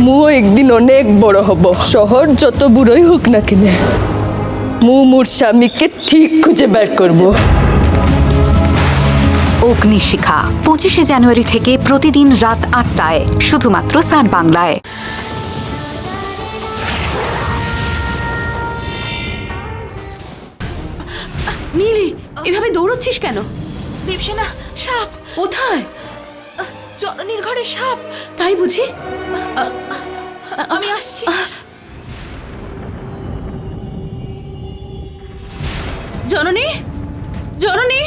মুও একদিন অনেক বড় হব, শহর যত বুড়োই হোক না কিনে মোর স্বামীকে ঠিক খুঁজে বের করব। অগ্নিশিখা 25শে জানুয়ারি থেকে প্রতিদিন রাত 8টায় শুধুমাত্র সান বাংলায়। নীলি, এভাবে দৌড়চ্ছিস কেন? দেবসেনা, সাপ কোথায়? জননীর ঘরে সাপ। তাই বুঝি? আমি আসছি। জননী, জননী,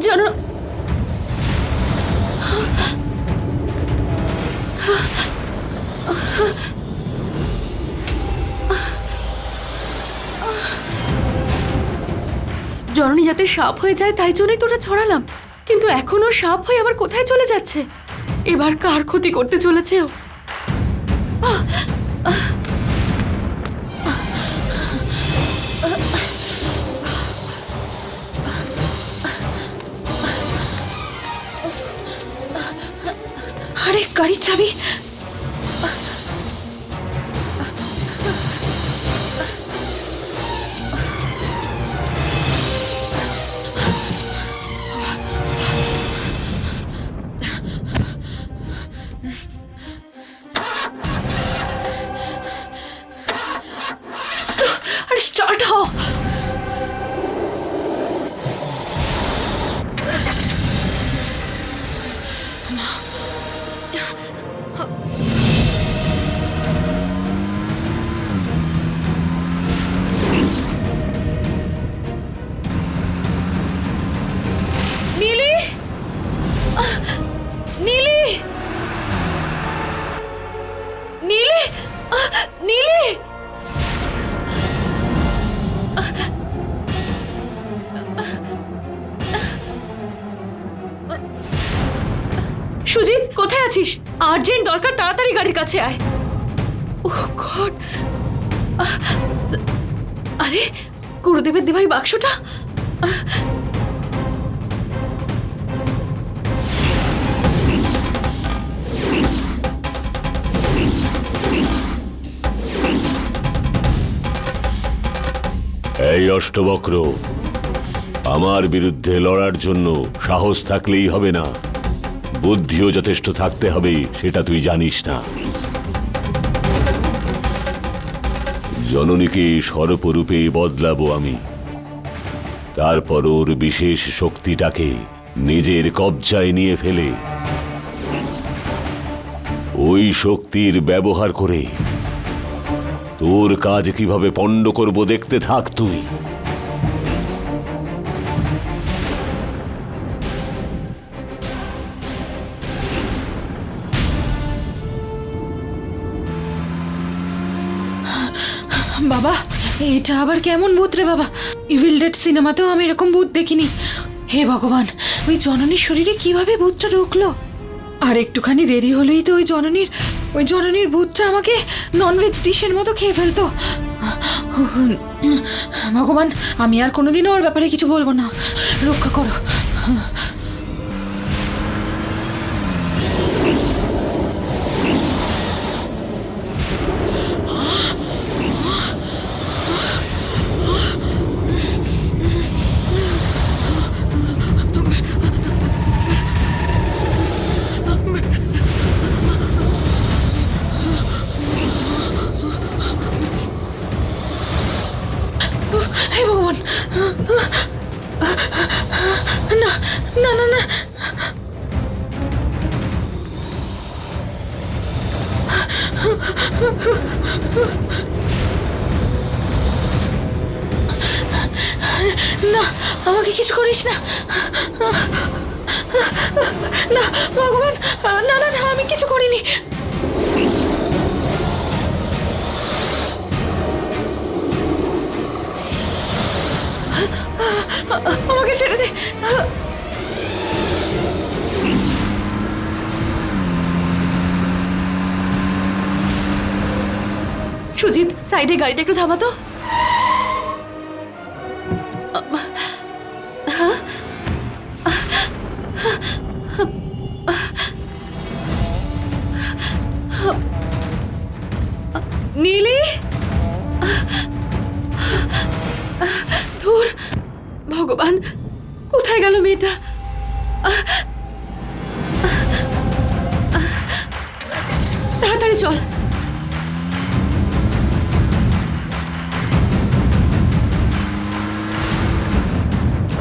জন জননী যাতে সাপ হয়ে যায় তাই জন্যই তোরা ছড়ালাম, কিন্তু এখনো সাপ হয়ে আবার কোথায় চলে যাচ্ছে? এবার কার ক্ষতি করতে চলেছে ও? আরে গাড়ির চাবি। আরে স্টার্ট হও। নীলি, নীলি, নীলি, নীলি। সুজিত, কোথায় আছিস? আর্জেন্ট দরকার, তাড়াতাড়ি গাড়ির কাছে আয়। ওহ গড! আরে গুরুদেবের দেওয়া বাক্সটা। এই অষ্টবক্র, আমার বিরুদ্ধে লড়ার জন্য সাহস থাকলেই হবে না, বুদ্ধিও যথেষ্ট থাকতে হবে, সেটা তুই জানিস না। জননীকে সর্পরূপে বদলাবো আমি, তারপর ওর বিশেষ শক্তিটাকে নিজের কবজায় নিয়ে ফেলে ওই শক্তির ব্যবহার করে তোর কাজ কিভাবে পণ্ড করব দেখতে থাক তুই। বাবা, এটা আবার কেমন ভূত রে বাবা? ইভিল ডেড সিনেমাতেও আমি এরকম ভূত দেখিনি। হে ভগবান, ওই জননীর শরীরে কিভাবে ভূতটা ঢুকলো? আর একটুখানি দেরি হলেই তো ওই জননীর ভূতটা আমাকে ননভেজ ডিশের মতো খেয়ে ফেলতো। ভগবান, আমি আর কোনোদিনও ওর ব্যাপারে কিছু বলবো না, রক্ষা করো। হে ভগবান, না না না না, না, আমাকে কিছু করিস না। না ভগবান, না না না, আমি কিছু করিনি। আমাকে ছেড়ে দে। সুজিত, সাইডে গাড়িটা একটু থামাতো। নীলি, ধুর, ভগবান, কোথায় গেল মেয়েটা? তাড়াতাড়ি চল।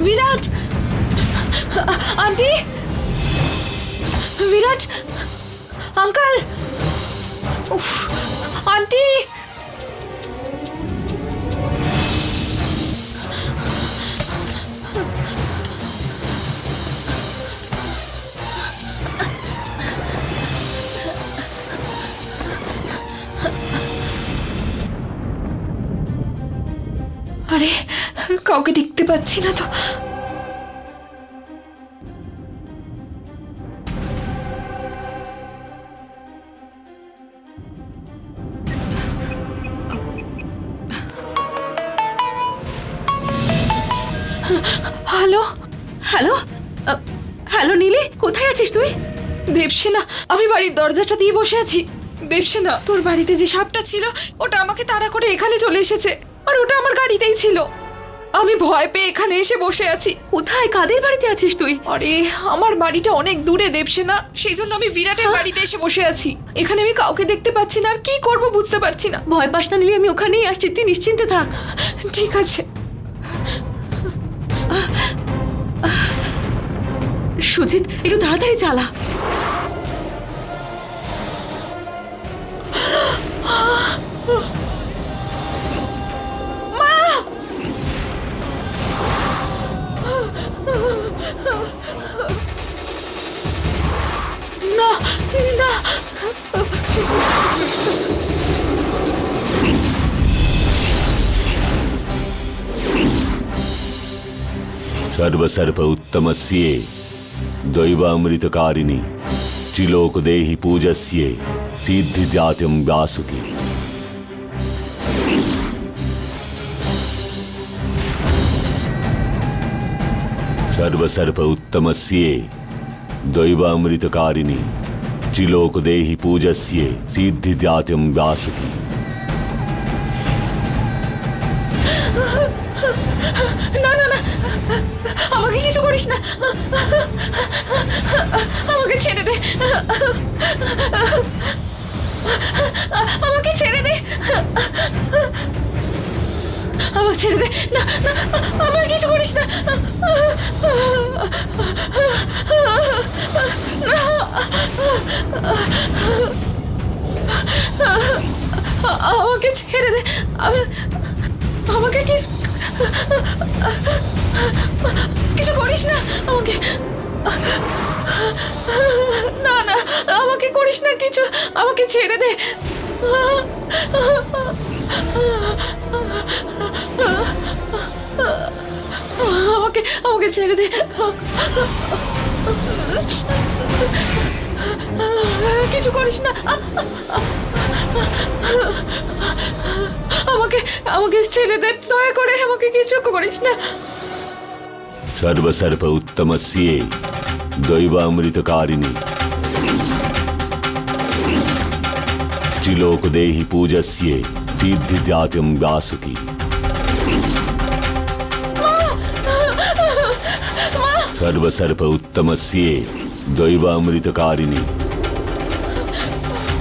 বিরাট, আন্টি, বিরাট, আঙ্কেল, উফ, আন্টি। আরে, কাউকে দেখতে পাচ্ছি না তো। হ্যালো, হ্যালো, হ্যালো নীলি, কোথায় আছিস তুই? দেবসেনা, আমি বাড়ির দরজাটা দিয়ে বসে আছি। দেবসেনা, তোর বাড়িতে যে সাপটা ছিল ওটা আমাকে তাড়া করে এখানে চলে এসেছে, আর ওটা আমার গাড়িতেই ছিল। আমি ভয় পেয়ে এখানে এসে বসে আছি। কোথায়, কাদের বাড়িতে আছিস তুই? আরে, আমার বাড়িটা অনেক দূরে দেবসেনা, সেই জন্য আমি বিরাটের বাড়িতে এসে বসে আছি। এখানে আমি কাউকে দেখতে পাচ্ছি না, আর কি করব বুঝতে পারছি না। ভয় পাস না নীলি, আমি ওখানেই আসছি, তুই নিশ্চিন্তে থাক। ঠিক আছে। সুজিত, একটু তাড়াতাড়ি চালা। না, না, सर्वसर्प उत्तमस्ये दैवामृतकारिणी त्रिलोकदेहि पूजस्ये सिद्धिजात्यं व्यासुकी। सर्वसर्प उत्तमस्ये दैवामृतकारिणी त्रिलोकदेहि पूजस्ये सिद्धिजात्यं व्यासुकी। না, না, না, আমাকে কিছু করিস না, আমাকে ছেড়ে দে, আমাকে ছেড়ে দে, আমাকে ছেড়ে দে, না, না, আমাকে কিছু করিস না, আমাকে ছেড়ে দে, আমাকে কিছু করিস না, আমাকে, না, না, আমাকে করিস না কিছু, আমাকে ছেড়ে দে, আমাকে ছেড়ে দে, কিছু করিস না, আমাকে ছেড়ে দে, দয়া করে, আমাকে কিছু করিস না। सर्वसर्प उत्तमस्ये दैवामृतकारिणी त्रिलोकदेहि पूजस्ये सिद्धिजात्यं व्यासुकी। सर्वसर्प उत्तमस्ये दैवामृतकारिणी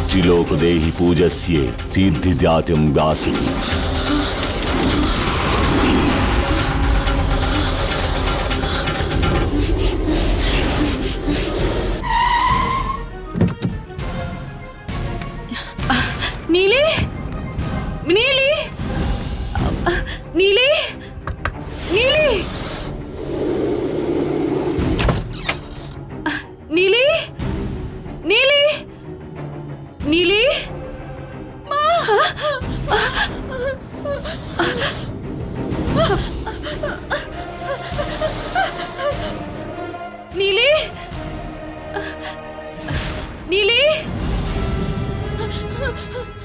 त्रिलोकदेहि पूजस्ये सिद्धिजात्यं व्यासुकी। নীলি, নীলি, নীলি, নীলি, নীলি, নীলি, নীলি, মা, নীলি, নীলি,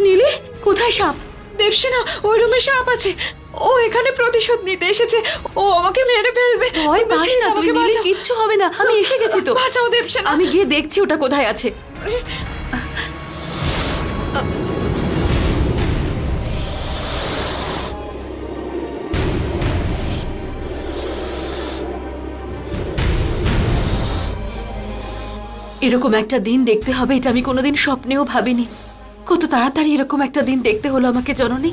নীলি, কোথায় সাপ? দেবসেনা, ওই রুমে সাপ আছে, ও এখানে প্রতিশোধ নিতে এসেছে, ও আমাকে মেরে ফেলবে। ভয় পাস না তুই নীলি, কিচ্ছু হবে না, আমি এসে গেছি তো। বাঁচাও দেবসেনা। আমি গিয়ে দেখছি ওটা কোথায় আছে। এরকম একটা দিন দেখতে হবে এটা আমি কোনোদিন স্বপ্নেও ভাবিনি। কত তাড়াতাড়ি এরকম একটা দিন দেখতে হলো আমাকে জননী।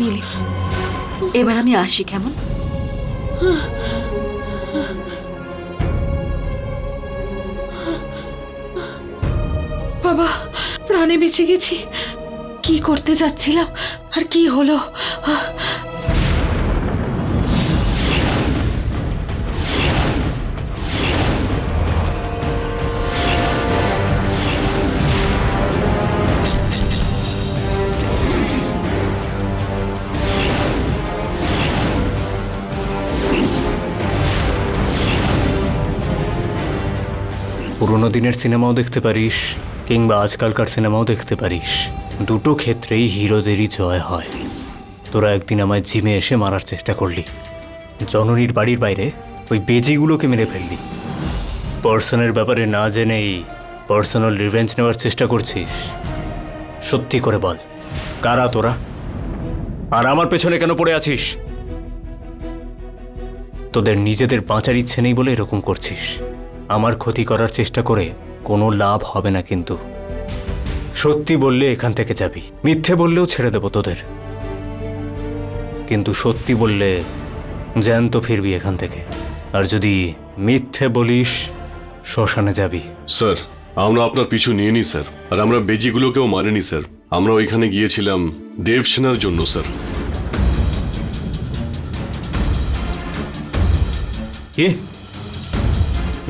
নীলি, এবার আমি আসি কেমন? বাবা, প্রাণে বেঁচে গেছি। কি করতে যাচ্ছিলাম আর কি হলো? পুরোনো দিনের সিনেমাও দেখতে পারিস কিংবা আজকালকার সিনেমাও দেখতে পারিস, দুটো ক্ষেত্রেই হিরোদেরই জয় হয়। তোরা একদিন আমায় জিমে এসে মারার চেষ্টা করলি, জননীর বাড়ির বাইরে ওই বেজিগুলোকে মেরে ফেললি। পার্সনের ব্যাপারে না জেনেই পার্সোনাল রিভেঞ্জ নেওয়ার চেষ্টা করছিস। সত্যি করে বল, কারা তোরা? আর আমার পেছনে কেন পড়ে আছিস? তোদের নিজেদের বাঁচার ইচ্ছে নেই বলে এরকম করছিস। আমার ক্ষতি করার চেষ্টা করে কোনো লাভ হবে না। কিন্তু সত্যি বললে এখান থেকে যাবি, মিথ্যে বললেও ছেড়ে দেব তোদের। কিন্তু সত্যি বললে জ্যান্ত ফিরবি এখান থেকে, আর যদি মিথ্যে বলিস শ্মশানে যাবি। স্যার, আমরা আপনার পিছু নিয়ে নি স্যার, আর আমরা বেজিগুলোকেও মারিনি স্যার। আমরা ওইখানে গিয়েছিলাম দেবসেনার জন্য স্যার। কি?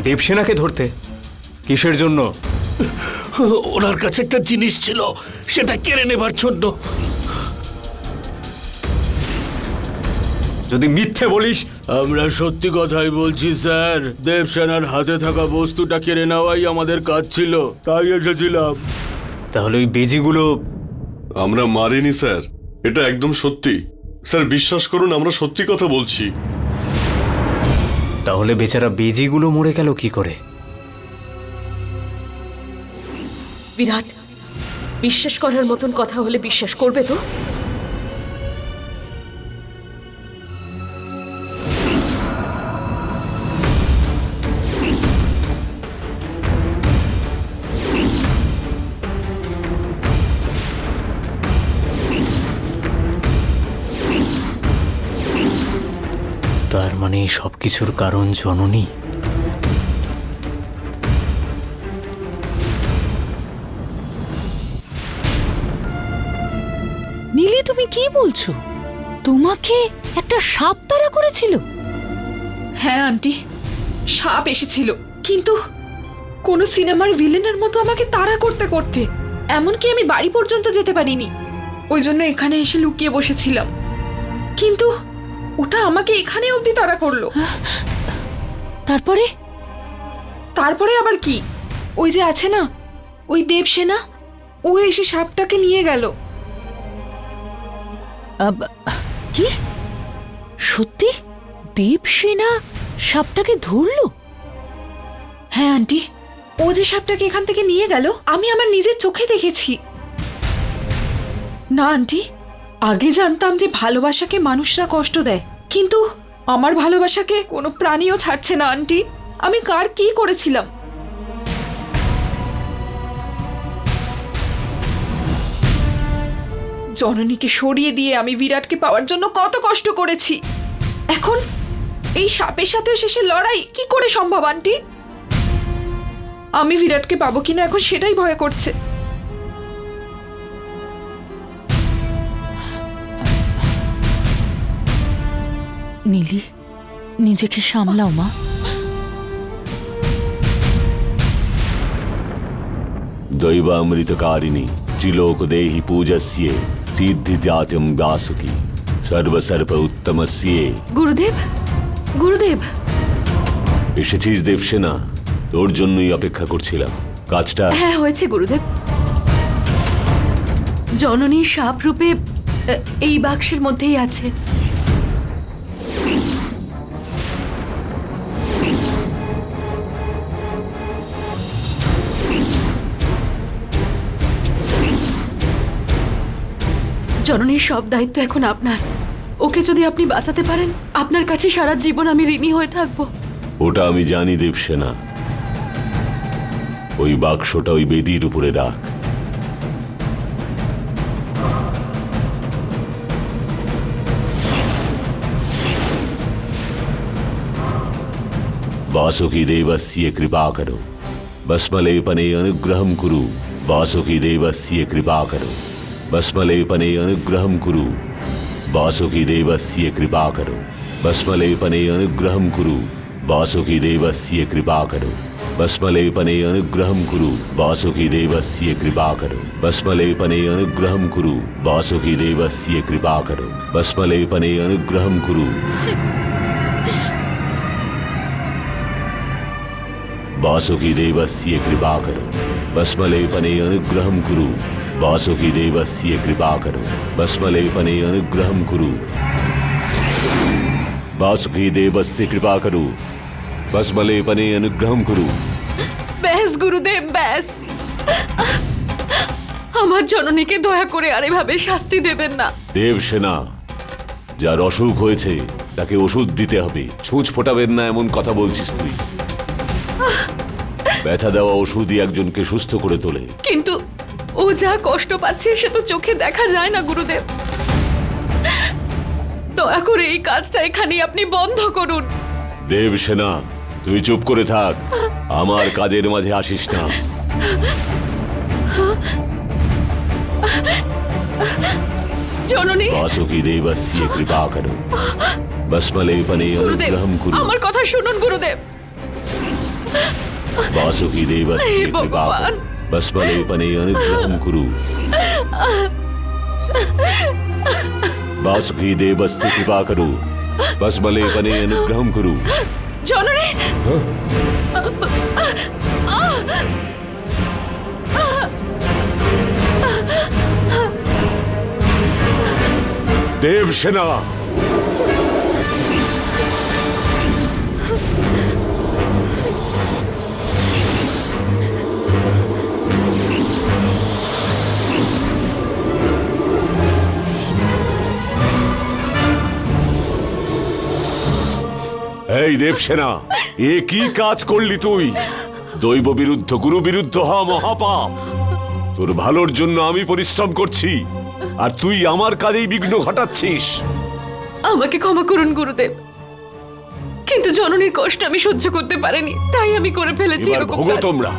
দেবসেনাকে ধরতে? কিসের জন্য? ওনার কাছে একটা জিনিস ছিল, সেটা কেড়ে নেবার জন্য। যদি মিথ্যে বলিস? আমরা সত্যি কথাই বলছি স্যার। দেবসেনার হাতে থাকা বস্তুটা কেড়ে নেওয়াই আমাদের কাজ ছিল, তাই এসেছিলাম। তাহলে ওই বেজিগুলো? আমরা মারিনি স্যার, এটা একদম সত্যি স্যার, বিশ্বাস করুন আমরা সত্যি কথা বলছি। তাহলে বেচারা বেজিগুলো মরে গেল কি করে? বিরাট, বিশ্বাস করার মতন কথা হলে বিশ্বাস করবে তো? তার মানে সবকিছুর কারণ জননী? নীলি, তুমি কি বলছো? তোমাকে একটা সাপ তাড়া করেছিল? হ্যাঁ আন্টি, সাপ এসেছিল, কিন্তু কোনো সিনেমার ভিলেনের মতো আমাকে তাড়া করতে করতে এমনকি আমি বাড়ি পর্যন্ত যেতে পারিনি। ওই জন্য এখানে এসে লুকিয়ে বসেছিলাম, কিন্তু ওটা আমাকে এখানে অবধি তাড়া করলো। তারপরে? তারপরে আবার কি, ওই যে আছে না ওই দেবসেনা, ও এসে সাপটাকে নিয়ে গেল। কি সত্যি দেবসেনা সাপটাকে ধরলো? হ্যাঁ আন্টি, ও যে সাপটাকে এখান থেকে নিয়ে গেল আমি আমার নিজের চোখে দেখেছি। না আন্টি, আগে জানতাম যে ভালোবাসাকে মানুষরা কষ্ট দেয়, কিন্তু আমার ভালোবাসাকে কোনো প্রাণীও ছাড়ছে না আন্টি। আমি কার কি করেছিলাম? জননীকে সরিয়ে দিয়ে আমি বিরাটকে পাওয়ার জন্য কত কষ্ট করেছি। এখন এই সাপের সাথে শেষে লড়াই কি করে সম্ভব আন্টি? আমি বিরাটকে পাবো কিনা এখন সেটাই ভয় করছে। নীলি, নিজেকে সামলাও মা। দৈবামৃতকারিণী ত্রিলোকদেহি পূজস্যে সিদ্ধিদাত্যম বাসুকি সর্বসর্ব উত্তমস্যে। গুরুদেব, গুরুদেব, এসেছিস দেবসেনা? তোর জন্যই অপেক্ষা করছিলাম। কাজটা হ্যাঁ হয়েছে গুরুদেব। জননী সাপ রূপে এই বাক্সের মধ্যেই আছে। জননীর সব দায়িত্ব এখন আপনার। ওকে যদি আপনি বাঁচাতে পারেন, আপনার কাছে সারা জীবন আমি ঋণী হয়ে থাকবো। ওটা আমি জানি দেবসেনা। ওই বাক্সটা ওই বেদির উপরে রাখ। वासुकी देवस्य कृपा करो भस्मलेपने अनुग्रहं कुरु। वासुकी देवस्य कृपा करो भस्मलेपने अनुग्रहं कुरु। वासुकी देवस्य कृपा करो भस्मलेपने अनुग्रहं कुरु। वासुकी देवस्य कृपा करो भस्मलेपने अनुग्रहं कुरु। वासुकी देवस्य कृपा करो भस्मलेपने अनुग्रहं कुरु। वासुकी देवस्य कृपा करो भस्मलेपने अनुग्रहं कुरु। वासुकी देवस्य कृपा करो भस्मलेपने अनुग्रहं कुरु। वासुकी देवस्य कृपा करो भस्मलेपने अनुग्रहं कुरु। वासुकी देवस्य कृपा करो भस्मलेपने अनुग्रहं कुरु। ব্যাস গুরুদেব, ব্যাস। আমার জননীকে দয়া করে আর এভাবে শাস্তি দেবেন না। দেবসেনা, যার অসুখ হয়েছে তাকে ওষুধ দিতে হবে, ছুঁচ ফোটাবেন না এমন কথা বলছিস তুই। ব্যথা দেওয়া ওষুধই একজনকে সুস্থ করে তোলে। কিন্তু ও যা কষ্ট পাচ্ছে সে তো চোখে দেখা যায় না গুরুদেব। দয়া করে এই কাজটা এখানেই আপনি বন্ধ করুন। দেবসেনা, তুই চুপ করে থাক, আমার কাজের মাঝে আসিস না। জননী, वासुकी देवस्य कृपा करो भस्मलेपने গুরুদেব, अनुग्रहं कुरु। আমার কথা শুনুন গুরুদেব। वासुकी देवस्य हे कृपा भगवान। करो भस्मलेपने अनुग्रहं कुरु। वासुकी देवस्य कृपा करो भस्मलेपने अनुग्रहं कुरु। জননী, দেবসেনা, এই দেবসেনা, এ কি কাজ করলি তুই? দৈব বিরুদ্ধ গুরু বিরুদ্ধ হওয়া মহাপাপ। তোর ভালোর জন্য আমি পরিশ্রম করছি, আর তুই আমার কাজেই বিঘ্ন ঘটাচ্ছিস। আমাকে ক্ষমা করুন গুরুদেব, কিন্তু জননীর কষ্ট আমি সহ্য করতে পারিনি, তাই আমি করে ফেলেছি এবার এরকম ভোগো কাজ। তোমরা।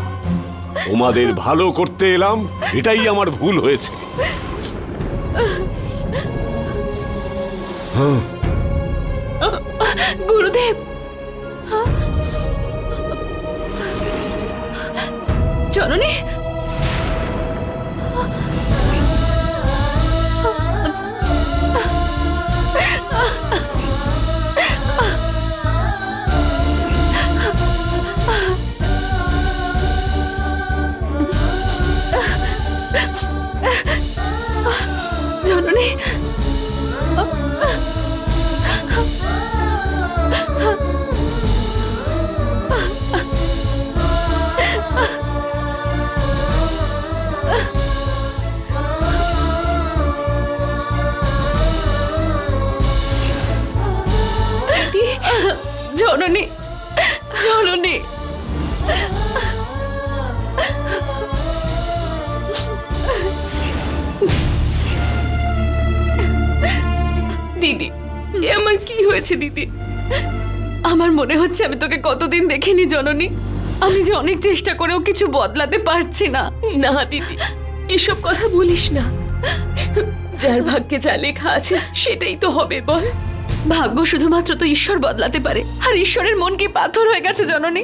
তোমাদের ভালো করতে এলাম, এটাই আমার ভুল হয়েছে। গুরুদেব, জননী, জননী, জননী, জননী, দিদি, এ আমার কি হয়েছে দিদি? আমার মনে হচ্ছে আমি তোকে কতদিন দেখিনি জননী। আমি যে অনেক চেষ্টা করেও কিছু বদলাতে পারছি না। না দিদি, এসব কথা বলিস না। যার ভাগ্যে যা লেখা আছে সেটাই তো হবে বল। ভাগ্য শুধুমাত্র তো ঈশ্বর বদলাতে পারে, আর ঈশ্বরের মন কি পাথর হয়ে গেছে জননী?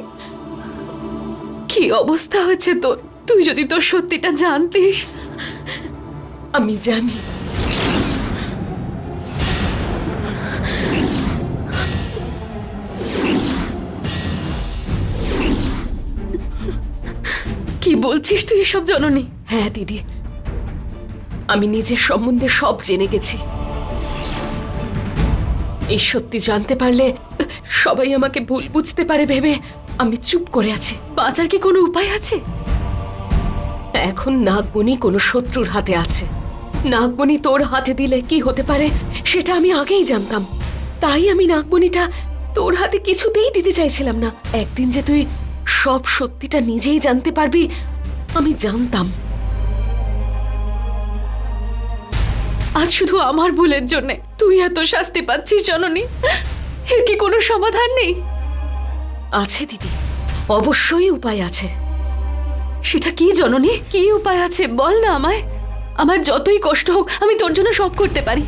কি অবস্থা হয়েছে তোর, তুই যদি তোর সত্যিটা জানতিস। আমি জানি কি বলছিস তুই এসব জননী? হ্যাঁ দিদি, আমি নিজের সম্বন্ধে সব জেনে গেছি। এই সত্যি জানতে পারলে সবাই আমাকে ভুল বুঝতে পারে ভেবে আমি চুপ করে আছি। বাঁচার কি কোনো উপায় আছে? এখন নাগমণি কোনো শত্রুর হাতে আছে। নাগমণি তোর হাতে দিলে কি হতে পারে সেটা আমি আগেই জানতাম, তাই আমি নাগমণিটা তোর হাতে কিছুতেই দিতে চাইছিলাম না। একদিন যে তুই সব সত্যিটা নিজেই জানতে পারবি আমি জানতাম। আজ শুধু আমার ভুলের জন্য তুই এত শাস্তি পাচ্ছিস জননী, এর কি কোনো সমাধান নেই? আছে দিদি, অবশ্যই উপায় আছে। সেটা কি জননী? কি উপায় আছে বল না আমায়। আমার যতই কষ্ট হোক আমি তোর জন্য সব করতে পারি।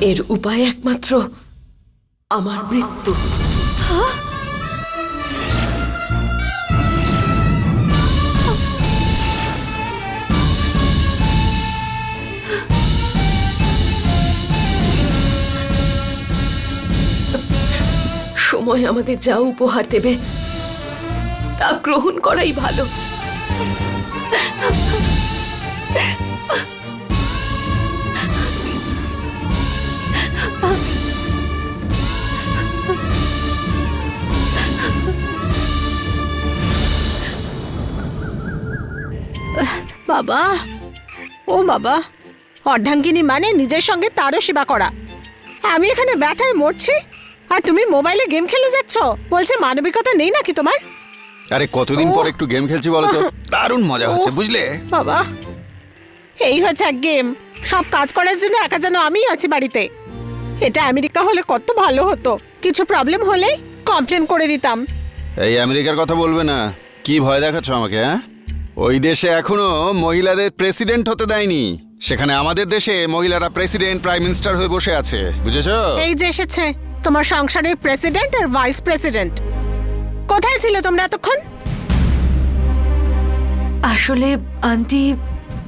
এর উপায় একমাত্র আমার মৃত্যু। সময় আমাদের যা উপহার দেবে তা গ্রহণ করাই ভালো। বাবা, ও বাবা, অর্ধাঙ্গিনী মানে নিজের সঙ্গে তারও সেবা করা। আমি এখানে ব্যথায় মরছি আর তুমি মোবাইলে গেম খেলে যাচ্ছ। বলছে মানবিকতা নেই নাকি তোমার? আরে কতদিন পর একটু গেম খেলছি বলো তো, দারুণ মজা হচ্ছে বুঝলে। বাবা, এই হচ্ছে এক গেম। সব কাজ করার জন্য একা যেন আমিই আছি বাড়িতে। এটা আমেরিকা হলে কত ভালো হতো, কিছু প্রবলেম হলেই কমপ্লেন করে দিতাম। এই আমেরিকার কথা বলবে না, কি ভয় দেখাচ্ছ আমাকে? হ্যাঁ, ওই দেশে এখনো মহিলাদের প্রেসিডেন্ট হতে দেয়নি, সেখানে আমাদের দেশে মহিলারা প্রেসিডেন্ট প্রাইম মিনিস্টার হয়ে বসে আছে, বুঝেছো? এই যে এসেছে তোমার সংসারের প্রেসিডেন্ট আর ভাইস প্রেসিডেন্ট। কোথায় ছিলে তোমরা এতক্ষণ? আসলে আন্টি,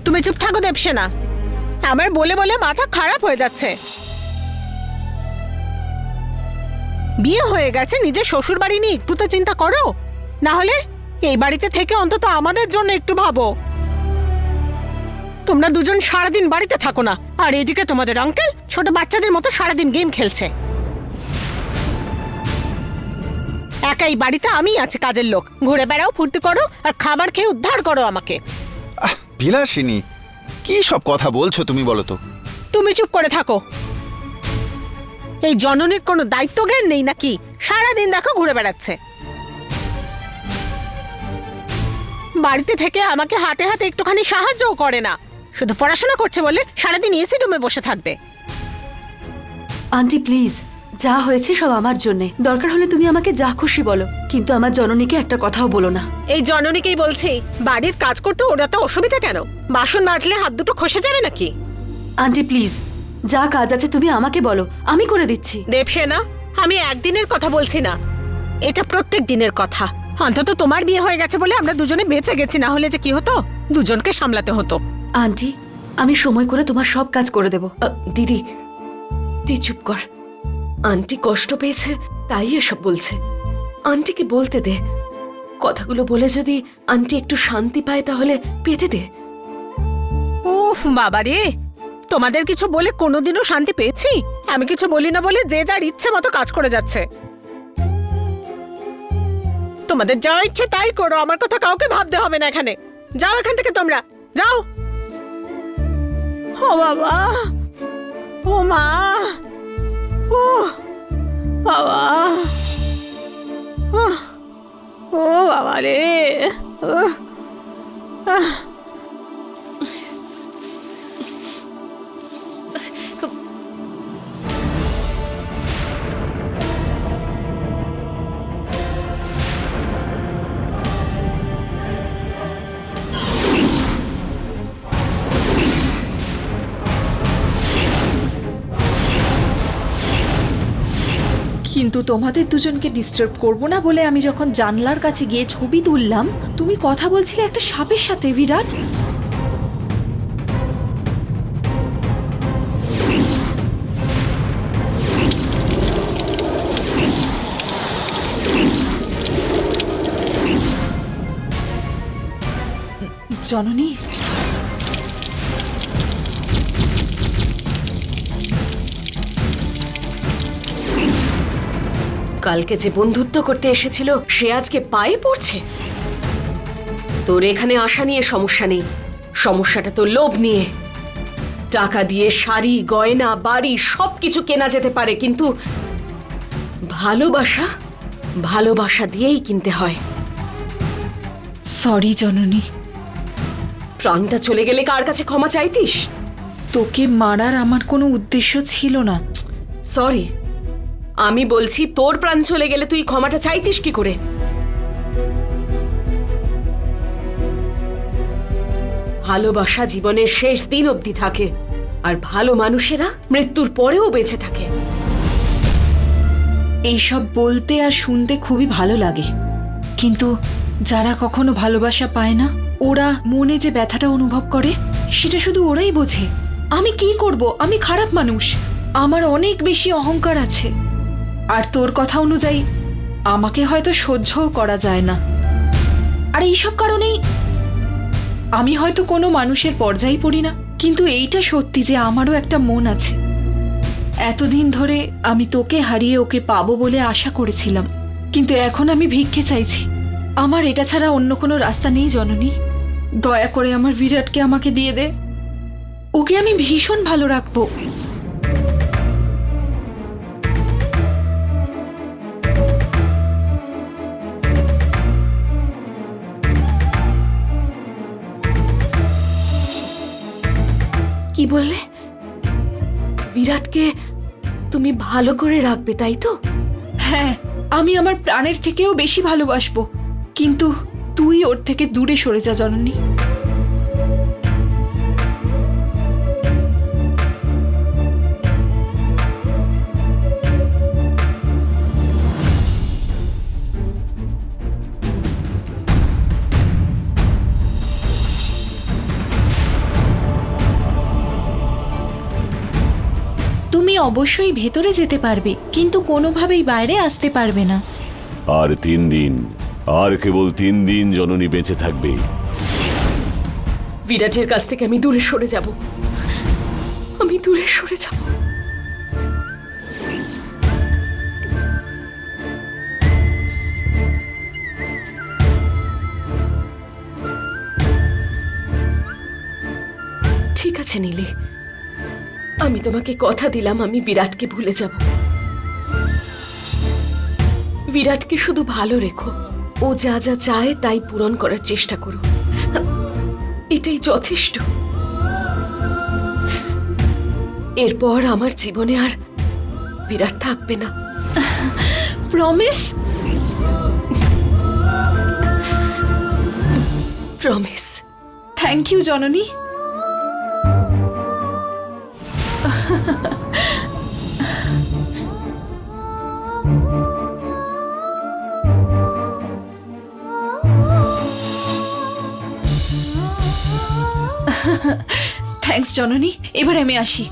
তুমি চুপ থাকো দেবসেনা, আমার বলে বলে মাথা খারাপ হয়ে যাচ্ছে। বিয়ে হয়ে গেছে, নিজের শ্বশুর বাড়ি নিয়ে একটু তো চিন্তা করো, না হলে এই বাড়িতে থেকে অন্তত আমাদের জন্য একটু ভাবো। তোমরা দুজন সারাদিন বাড়িতে থাকো না, আর এদিকে তোমাদের আঙ্কেল ছোট বাচ্চাদের মতো সারাদিন গেম খেলছে। একাই বাড়িতে আমি আছি কাজের লোক, ঘুরে বেড়াও, ফুর্তি করো আর খাবার খেয়ে উদ্ধার করো আমাকে। বিলাসিনী, কি সব কথা বলছো তুমি বলো তো? তুমি চুপ করে থাকো। এই জননীর কোনো দায়িত্ব জ্ঞান নেই নাকি? সারাদিন দেখো ঘুরে বেড়াচ্ছে। বাড়িতে থেকে আমাকে হাতে হাতে একটুখানি সাহায্যও করে না, শুধু পড়াশোনা করছে বলে সারাদিন এসি রুমে বসে থাকবে। আন্টি প্লিজ, যা হয়েছে সব আমার জন্যে। দরকার হলে তুমি আমাকে যা খুশি বলো, কিন্তু আমার জননীকে একটা কথাও বলো না। এই জননীকেই বলছি, বাড়ির কাজ করতে ওরা তো অসুবিধা কেন? বাসন মাজলে হাত দুটো খসে যাবে নাকি? আন্টি প্লিজ, যা কাজ আছে তুমি আমাকে বলো, আমি করে দিচ্ছি। দেবসেনা, আমি একদিনের কথা বলছি না, এটা প্রত্যেক দিনের কথা। অন্তত তোমার বিয়ে হয়ে গেছে বলে আমরা দুজনে বেঁচে গেছি, না হলে যে কি হতো, দুজনকে সামলাতে হতো। আন্টি, আমি সময় করে তোমার সব কাজ করে দেব। দিদি তুই চুপ কর, আন্টি কষ্ট পেয়েছে তাই এসব বলছে। আন্টিকে বলতে দে, কথাগুলো বলে যদি আন্টি একটু শান্তি পায় তাহলে পেতে দে। উফ বাবা রে, তোমাদের কিছু বলে কোনোদিনও শান্তি পেয়েছি? আমি কিছু বলি না বলে যে যার ইচ্ছে মতো কাজ করে যাচ্ছে। তোমাদের যা ইচ্ছে তাই করো, আমার কথা কাউকে ভাবতে হবে না। এখানে যাও, এখান থেকে তোমরা যাও। ও বাবা, ও মা, ও বাবা, ও বাবা রে, কিন্তু তোমাদের দুজনকে ডিস্টার্ব করব না বলে আমি যখন জানলার কাছে গিয়ে ছবি তুললাম, তুমি কথা বলছিলে একটা সাপের সাথে, বিরাট। জননী, কালকে যে বন্ধুত্ব করতে এসেছিল সে আজকে পায়ে পড়ছে। তোর এখানে আসা নিয়ে সমস্যা নেই, সমস্যাটা তো লোভ নিয়ে। টাকা দিয়ে শাড়ি, গয়না, বাড়ি সবকিছু কেনা যেতে পারে, কিন্তু ভালোবাসা ভালোবাসা দিয়েই কিনতে হয়। সরি জননী। প্রাণটা চলে গেলে কার কাছে ক্ষমা চাইতিস? তোকে মারার আমার কোনো উদ্দেশ্য ছিল না। সরি, আমি বলছি তোর প্রাণ চলে গেলে তুই ক্ষমাটা চাইতিস কি করে? ভালোবাসা জীবনের শেষ দিন অবধি থাকে, আর ভালো মানুষেরা মৃত্যুর পরেও বেঁচে থাকে। এইসব বলতে আর শুনতে খুবই ভালো লাগে, কিন্তু যারা কখনো ভালোবাসা পায় না, ওরা মনে যে ব্যথাটা অনুভব করে সেটা শুধু ওরাই বোঝে। আমি কি করব? আমি খারাপ মানুষ, আমার অনেক বেশি অহংকার আছে। আর তোর কথা অনুযায়ী আমাকে হয়তো সহ্যও করা যায় না। আর এইসব কারণেই আমি হয়তো কোনো মানুষের পর্যায়ে পড়ি না, কিন্তু এইটা সত্যি যে আমারও একটা মন আছে। এতদিন ধরে আমি তোকে হারিয়ে ওকে পাবো বলে আশা করেছিলাম, কিন্তু এখন আমি ভিক্ষে চাইছি। আমার এটা ছাড়া অন্য কোনো রাস্তা নেই জননী। দয়া করে আমার বিরাটকে আমাকে দিয়ে দে, ওকে আমি ভীষণ ভালো রাখবো। কি বললে? বিরাটকে তুমি ভালো করে রাখবে, তাই তো? হ্যাঁ, আমি আমার প্রাণের থেকেও বেশি ভালোবাসবো, কিন্তু তুই ওর থেকে দূরে সরে যা জননী। তুমি অবশ্যই ভেতরে যেতে পারবে, কিন্তু কোনোভাবেই বাইরে আসতে পারবে না। আর 3 দিন, আর কেবল 3 দিন জননী বেঁচে থাকবে। বিরাটের কাছ থেকে আমি দূরে সরে যাব, আমি দূরে সরে যাব। ঠিক আছে নীলি, আমি তোমাকে কথা দিলাম আমি বিরাটকে ভুলে যাব। বিরাটকে শুধু ভালো রেখো, ও যা যা চায় তাই পূরণ করার চেষ্টা করো, এটাই যথেষ্ট। এরপর আমার জীবনে আর বিরাট থাকবে না। প্রমিস? প্রমিস। থ্যাংক ইউ জননী। থ্যাঙ্কস জননী, এবার আমি আসি।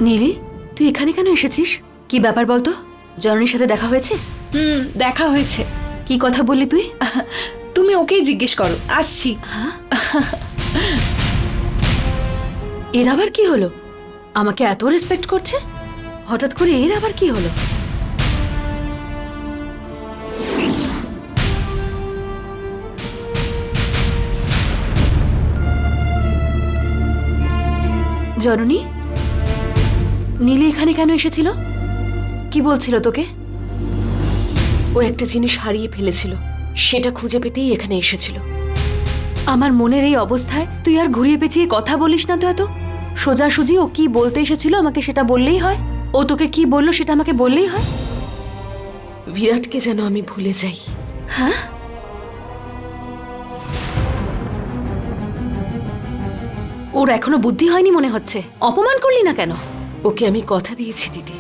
নীলি, তুই এখানে কেন এসেছিস? কি ব্যাপার বলতো? জননীর সাথে দেখা হয়েছে? দেখা হয়েছে। কি কথা বললি তুই? তুমি ওকেই জিজ্ঞেস করো, আসছি। এর আবার কি হলো? আমাকে এত রেসপেক্ট করছে, হঠাৎ করে এর আবার কি হলো? জননী, নীলি এখানে কেন এসেছিল? কি বলছিল তোকে? ও একটা জিনিস হারিয়ে ফেলেছিল, সেটা খুঁজে পেতেই এখানে এসেছিল। আমার মনের এই অবস্থায় তুই আর ঘুরিয়ে পেঁচিয়ে কথা বলিস না তো এত। সোজাসুজি ও কি বলতে এসেছিল আমাকে সেটা বললেই হয়। ও ও তোকে কি বললো সেটা আমাকে বললেই হয়। বিরাটকে যেন আমি ভুলে যাই। হ্যাঁ, ওর এখনো বুদ্ধি হয়নি মনে হচ্ছে। অপমান করলি না কেন? ওকে আমি কথা দিয়েছি দিদি।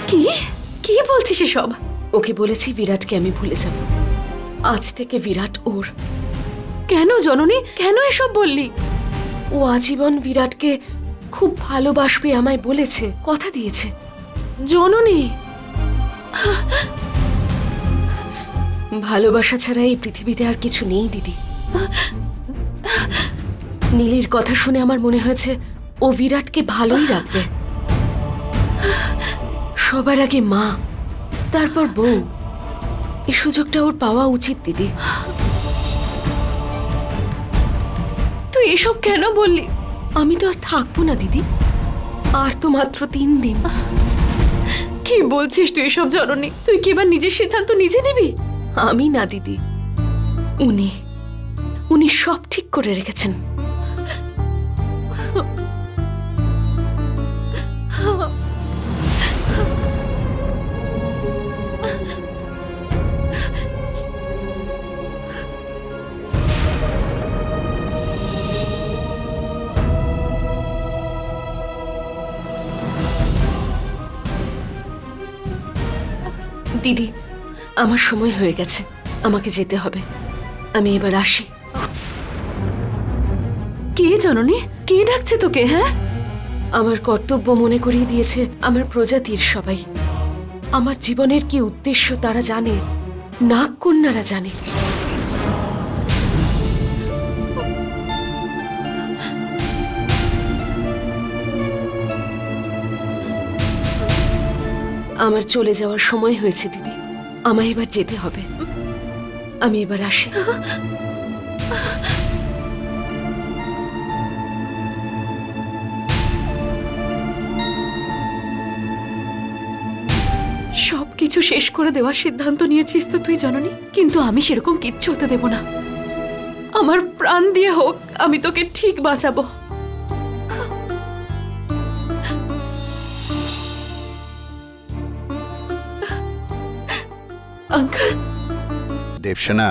কি কি বলছিস এসব? ওকে বলেছি বিরাটকে আমি ভুলে যাব। আজ থেকে বিরাট ওর। কেন জননী, কেন এসব বললি? ও আজীবন বিরাটকে খুব ভালোবাসবে আমায় বলেছে, কথা দিয়েছে। জননী, ভালোবাসা ছাড়া এই পৃথিবীতে আর কিছু নেই দিদি। নীলির কথা শুনে আমার মনে হয়েছে ও বিরাটকে ভালোই রাখবে। সবার আগে মা, তারপর বউ। এই সুযোগটা ওর পাওয়া উচিত দিদি। তুই এসব কেন বললি? আমি তো আর থাকবো না দিদি, আর তো মাত্র 3 দিন। কি বলছিস তুই এসব জননী? তুই কি এবার নিজের সিদ্ধান্ত নিজে নিবি? আমি না দিদি, উনি সব ঠিক করে রেখেছেন। দিদি, আমার সময় হয়ে গেছে, আমাকে যেতে হবে। আমি এবার আসি। কে জননী? কে ডাকছে তোকে? হ্যাঁ, আমার কর্তব্য মনে করিয়ে দিয়েছে আমার প্রজাতির সবাই। আমার জীবনের কি উদ্দেশ্য তারা জানে, নাগকন্যারা জানে। আমার চলে যাওয়ার সময় হয়েছে দিদি, আমায় এবার যেতে হবে। আমি এবার আসি। সবকিছু শেষ করে দেওয়ার সিদ্ধান্ত নিয়েছিস তো তুই জননী, কিন্তু আমি সেরকম কিচ্ছু হতে দেব না। আমার প্রাণ দিয়ে হোক আমি তোকে ঠিক বাঁচাবো। আঙ্কেল, দেবসেনা,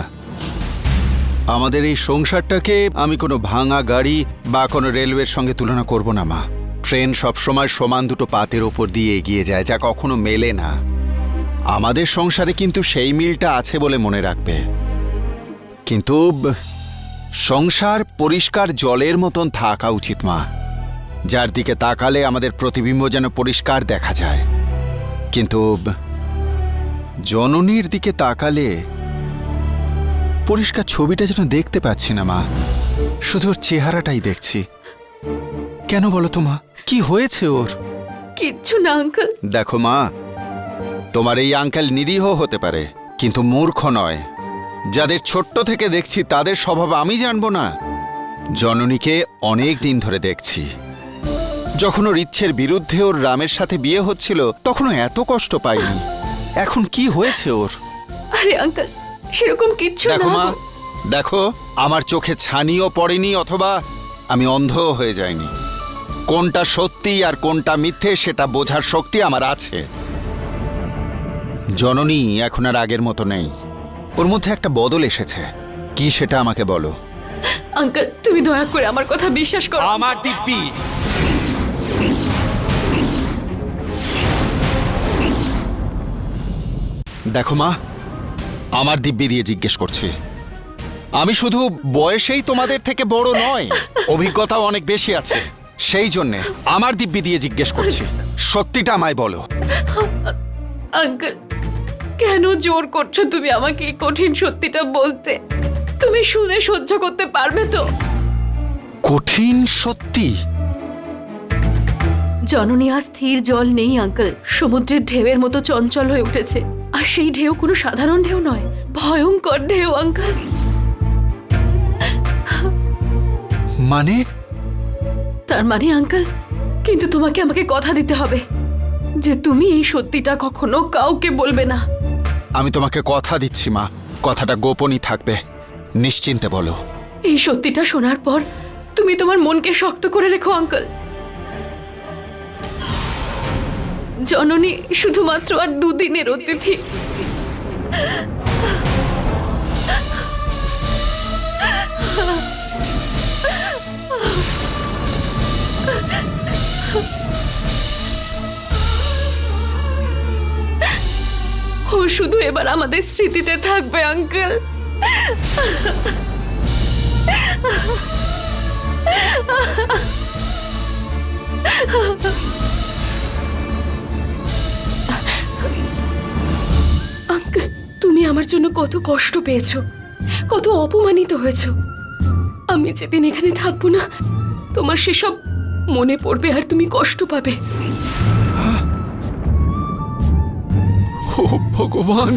আমাদের এই সংসারটাকে আমি কোনো ভাঙা গাড়ি বা কোনো রেলওয়ের সঙ্গে তুলনা করব না মা। ট্রেন সবসময় সমান দুটো পাতের ওপর দিয়ে এগিয়ে যায়, যা কখনো মেলে না। আমাদের সংসারে কিন্তু সেই মিলটা আছে বলে মনে রাখবে। কিন্তু সংসার পরিষ্কার জলের মতন থাকা উচিত মা, যার দিকে তাকালে আমাদের প্রতিবিম্ব যেন পরিষ্কার দেখা যায়। কিন্তু জননীর দিকে তাকালে পরিষ্কার ছবিটা যেন দেখতে পাচ্ছি না মা, শুধু ওর চেহারাটাই দেখছি। কেন বলো তো মা, কি হয়েছে ওর? কিচ্ছু না আঙ্কেল। দেখো মা, তোমার এই আঙ্কেল নিরীহ হতে পারে, কিন্তু মূর্খ নয়। যাদের ছোট্ট থেকে দেখছি তাদের স্বভাব আমি জানবো না? জননীকে অনেক দিন ধরে দেখছি। যখন ওর ইচ্ছের বিরুদ্ধে ওর রামের সাথে বিয়ে হচ্ছিল তখনও এত কষ্ট পাইনি। এখন কি হয়েছে ওর? আরে আঙ্কেল, সেরকম কিচ্ছু না। দেখো মা, দেখো, আমার চোখে ছানিও পড়েনি, অথবা আমি অন্ধও হয়ে যাইনি। কোনটা সত্যি আর কোনটা মিথ্যে সেটা বোঝার শক্তি আমার আছে। জননী এখন আর আগের মতো নেই, ওর মধ্যে একটা বদল এসেছে। কি সেটা আমাকে বলো। আঙ্কেল, তুমি দয়া করে আমার কথা বিশ্বাস করো। আমার দিব্যি, দেখো মা, আমার দিব্যি দিয়ে জিজ্ঞেস করছি। আমি শুধু বয়সেই তোমাদের থেকে বড় নয়, অভিজ্ঞতাও অনেক বেশি আছে। সেই জন্যে আমার দিব্যি দিয়ে জিজ্ঞেস করছি, সত্যিটা আমায় বলো। আঙ্কেল, কেন জোর করছো তুমি আমাকে এই কঠিন সত্যিটা বলতে? তুমি শুনে সহ্য করতে পারবে তো? কঠিন সত্যি? জননী, আজ স্থির জল নেই আঙ্কেল। সমুদ্রের ঢেউয়ের মতো চঞ্চল হয়ে উঠেছে। আর সেই ঢেউ কোনো সাধারণ ঢেউ নয়, ভয়ঙ্কর ঢেউ আঙ্কেল। মানে? তার মানে আঙ্কেল, কিন্তু তোমাকে আমাকে কথা দিতে হবে যে তুমি এই সত্যিটা কখনো কাউকে বলবে না। আমি তোমাকে কথা দিচ্ছি মা, কথাটা গোপনই থাকবে, নিশ্চিন্তে বলো। এই সত্যিটা শোনার পর তুমি তোমার মনকে শক্ত করে রেখো আঙ্কেল। জননী শুধুমাত্র আর 2 দিনের অতিথি। ও শুধু এবার আমাদের স্মৃতিতে থাকবে আঙ্কেল। আঙ্কেল, তুমি আমার জন্য কত কষ্ট পেয়েছো, কত অপমানিত হয়েছো। আমি যেদিন এখানে থাকবো না, তোমার সেসব মনে পড়বে আর তুমি কষ্ট পাবে। ও ভগবান,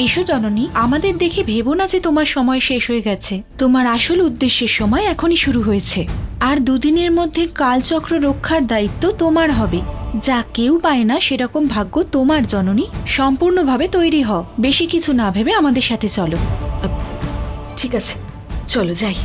এসো জননী, আমাদের দেখে ভেবো না যে তোমার সময় শেষ হয়ে গেছে। তোমার আসল উদ্দেশ্যের সময় এখনই শুরু হয়েছে। আর 2 দিনের মধ্যে কালচক্র রক্ষার দায়িত্ব তোমার হবে। যা কেউ পায় না সেরকম ভাগ্য তোমার জননী। সম্পূর্ণভাবে তৈরি হও, বেশি কিছু না ভেবে আমাদের সাথে চলো। ঠিক আছে, চলো যাই।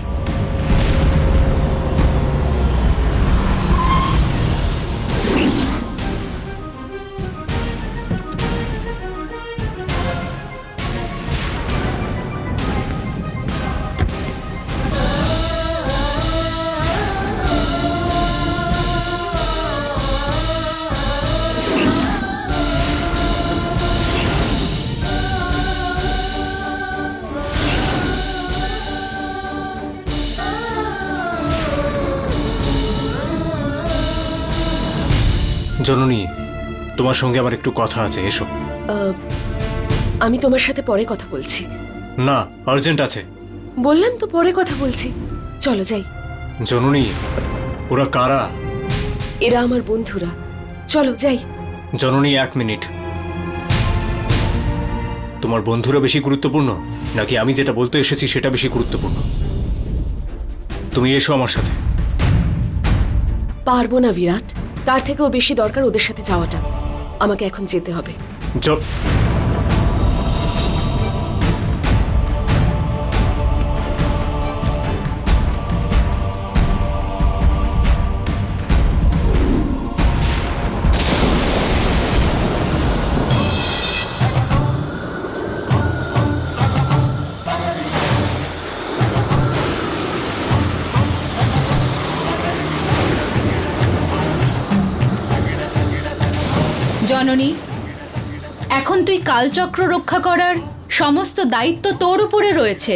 জননী, তোমার সঙ্গে আমার একটু কথা আছে, এসো। আমি তোমার সাথে পরে কথা বলছি। না, আর্জেন্ট আছে। বললাম তো পরে কথা বলছি, চলো যাই। জননী, ওরা কারা? এরা আমার বন্ধুরা, চলো যাই। জননী, 1 মিনিট। তোমার বন্ধুরা বেশি গুরুত্বপূর্ণ নাকি আমি যেটা বলতে এসেছি সেটা বেশি গুরুত্বপূর্ণ? তুমি এসো আমার সাথে। পারবো না বিরাট, তার থেকেও বেশি দরকার ওদের সাথে যাওয়াটা। আমাকে এখন যেতে হবে। জননী, এখন তুই কালচক্র রক্ষা করার সমস্ত দায়িত্ব তোর উপরে রয়েছে।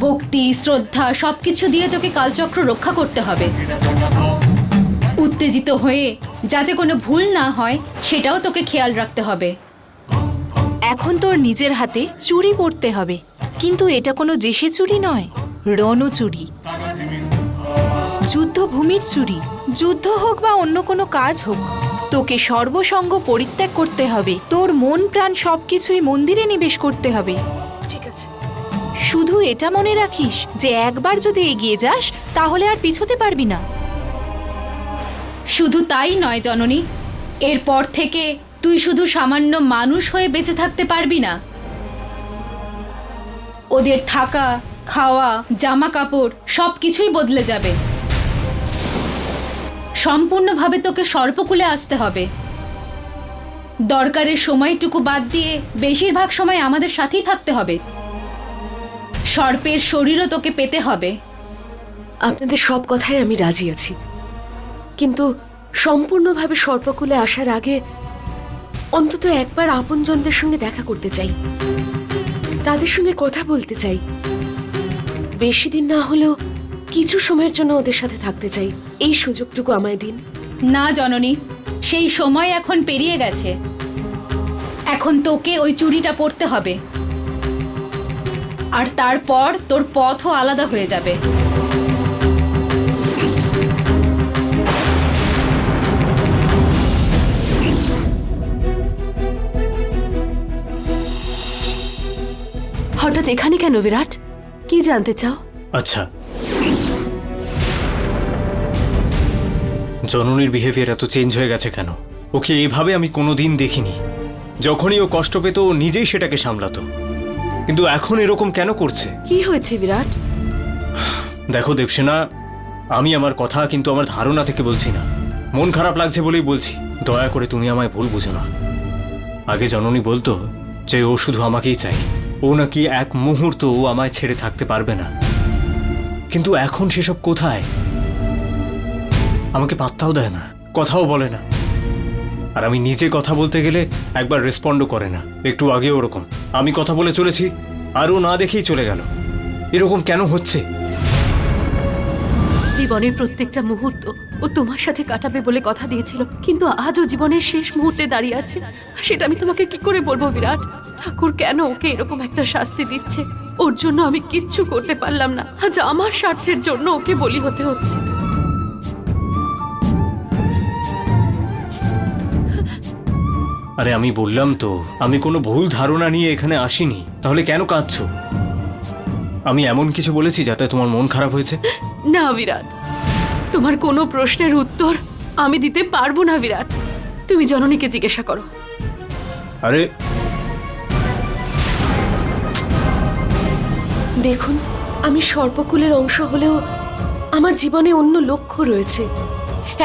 ভক্তি, শ্রদ্ধা সবকিছু দিয়ে তোকে কালচক্র রক্ষা করতে হবে। উত্তেজিত হয়ে যাতে কোনো ভুল না হয় সেটাও তোকে খেয়াল রাখতে হবে। এখন তোর নিজের হাতে চুড়ি পরতে হবে, কিন্তু এটা কোনো দেশি চুড়ি নয়, রণচুড়ি, যুদ্ধভূমির চুড়ি। যুদ্ধ হোক বা অন্য কোনো কাজ হোক, তোকে সর্বসঙ্গ পরিত্যাগ করতে হবে। তোর মন প্রাণ সবকিছুই মন্দিরে নিবেশ করতে হবে। ঠিক আছে, শুধু এটা মনে রাখিস যে একবার যদি এগিয়ে যাস তাহলে আর পিছোতে পারবি না। শুধু তাই নয় জননী, এরপর থেকে তুই শুধু সামান্য মানুষ হয়ে বেঁচে থাকতে পারবি না। ওদের থাকা, খাওয়া, জামা কাপড় সবকিছুই বদলে যাবে। সম্পূর্ণভাবে তোকে সর্পকুলে আসতে হবে। দরকারের সময়টুকু বাদ দিয়ে বেশিরভাগ সময় আমাদের সাথেই থাকতে হবে। সর্পের শরীরও তোকে পেতে হবে। আপনাদের সব কথায় আমি রাজি আছি, কিন্তু সম্পূর্ণভাবে সর্পকুলে আসার আগে অন্তত একবার আপনজনদের সঙ্গে দেখা করতে চাই, তাদের সঙ্গে কথা বলতে চাই। বেশি দিন না হলেও কিছু সময়ের জন্য ওদের সাথে থাকতে চাই। এই সুযোগটুকু আমায় দিন। না জননী, সেই সময় এখন পেরিয়ে গেছে। এখন তোকে ওই চুড়িটা পরতে হবে, আর তারপর তোর পথও আলাদা হয়ে যাবে। হঠাৎ এখানে কেন বিরাট? কি জানতে চাও? আচ্ছা, জননীর বিহেভিয়ার এত চেঞ্জ হয়ে গেছে কেন? ওকে এভাবে আমি কোনোদিন দেখিনি। যখনই ও কষ্ট পেত ও নিজেই সেটাকে সামলাতো, কিন্তু এখন এরকম কেন করছে? কি হয়েছে বিরাট? দেখো দেবসেনা, আমি আমার কথা কিন্তু আমার ধারণা থেকে বলছি না, মন খারাপ লাগছে বলেই বলছি। দয়া করে তুমি আমায় ভুল বুঝো না। আগে জননী বলতো যে ও শুধু আমাকেই চাই, ও নাকি এক মুহূর্ত ও আমায় ছেড়ে থাকতে পারবে না, কিন্তু এখন সেসব কোথায়? আমাকে পাত্তাও দেয় না, কথাও বলে না, আর আমি নিজে কথা বলতে গেলে একবার রেসপন্ডও করে না। একটু আগে ওরকম আমি কথা বলে চলেছি আর ও না দেখেই চলে গেল। এরকম কেন হচ্ছে? জীবনের প্রত্যেকটা মুহূর্ত ও তোমার সাথে কাটাবে বলে কথা দিয়েছিল, কিন্তু আজও জীবনের শেষ মুহূর্তে দাঁড়িয়ে আছে। সেটা আমি তোমাকে কি করে বলবো বিরাট? ঠাকুর কেন ওকে এরকম একটা শাস্তি দিচ্ছে? ওর জন্য আমি কিচ্ছু করতে পারলাম না, আজ আমার স্বার্থের জন্য ওকে বলি হতে হচ্ছে। আরে আমি বললাম তো, আমি কোনো ভুল ধারণা নিয়ে এখানে আসিনি, তাহলে কেন কাঁদছো? আমি এমন কিছু বলেছি যাতে তোমার মন খারাপ হয়েছে? না বিরাট, তোমার কোনো প্রশ্নের উত্তর আমি দিতে পারবো না বিরাট। তুমি জননীকে জিজ্ঞাসা করো। আরে দেখুন, আমি সর্পকুলের অংশ হলেও আমার জীবনে অন্য লক্ষ্য রয়েছে।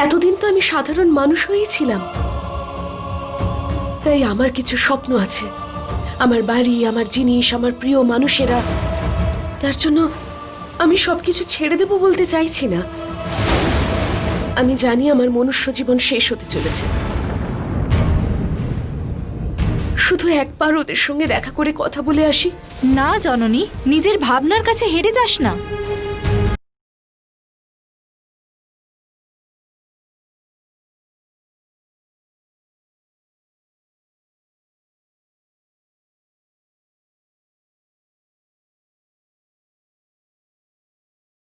এতদিন তো আমি সাধারণ মানুষ হয়েই ছিলাম, তাই আমার কিছু স্বপ্ন আছে। আমার বাড়ি, আমার জিনিস, আমার প্রিয় মানুষেরা, তার জন্য আমি সবকিছু ছেড়ে দেব বলতে চাইছি না। আমি জানি আমার মনুষ্য জীবন শেষ হতে চলেছে, শুধু একবার ওদের সঙ্গে দেখা করে কথা বলে আসি। না জননী, নিজের ভাবনার কাছে হেরে যাস না।